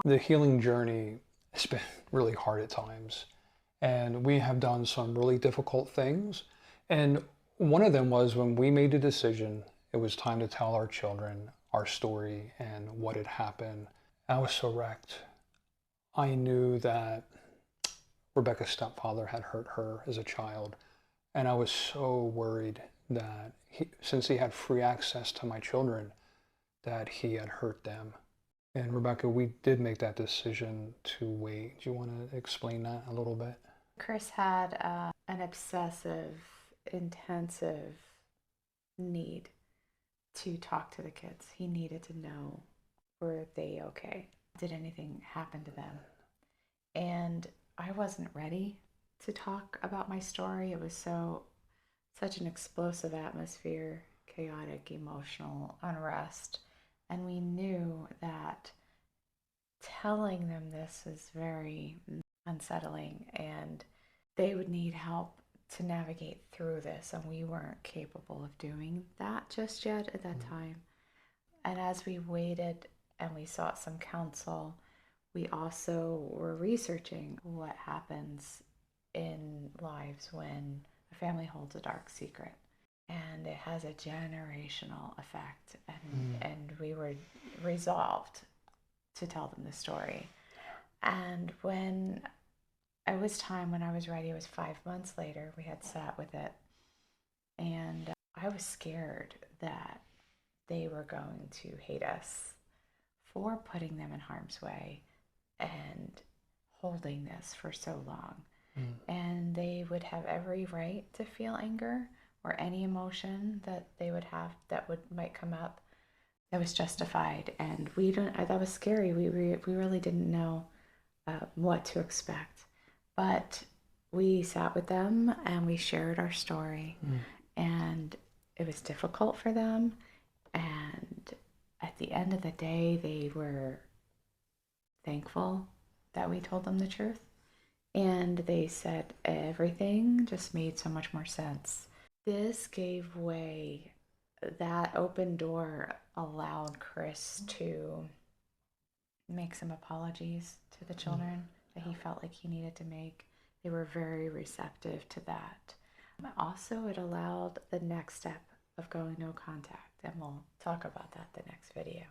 the healing journey has been really hard at times. And we have done some really difficult things. And one of them was when we made a decision, it was time to tell our children our story and what had happened. I was so wrecked. I knew that Rebecca's stepfather had hurt her as a child. And I was so worried that since he had free access to my children, that he had hurt them. And Rebecca, we did make that decision to wait. Do you want to explain that a little bit? Chris had an obsessive, intensive need to talk to the kids. He needed to know, were they okay? Did anything happen to them? And I wasn't ready to talk about my story. It was such an explosive atmosphere, chaotic, emotional unrest. And we knew that telling them this is very unsettling and they would need help to navigate through this, and we weren't capable of doing that just yet at that time. And as we waited and we sought some counsel, we also were researching what happens in lives when a family holds a dark secret. And it has a generational effect. And we were resolved to tell them the story. And when it was time, when I was ready, it was 5 months later, we had sat with it. And I was scared that they were going to hate us for putting them in harm's way and holding this for so long. And they would have every right to feel anger or any emotion that they would have that might come up that was justified. And we don't. That was scary. We really didn't know what to expect, but we sat with them and we shared our story. And it was difficult for them. And at the end of the day, they were thankful that we told them the truth. And they said everything just made so much more sense. This gave way. That open door allowed Chris to make some apologies to the children that he felt like he needed to make. They were very receptive to that. Also, it allowed the next step of going no contact, and we'll talk about that the next video.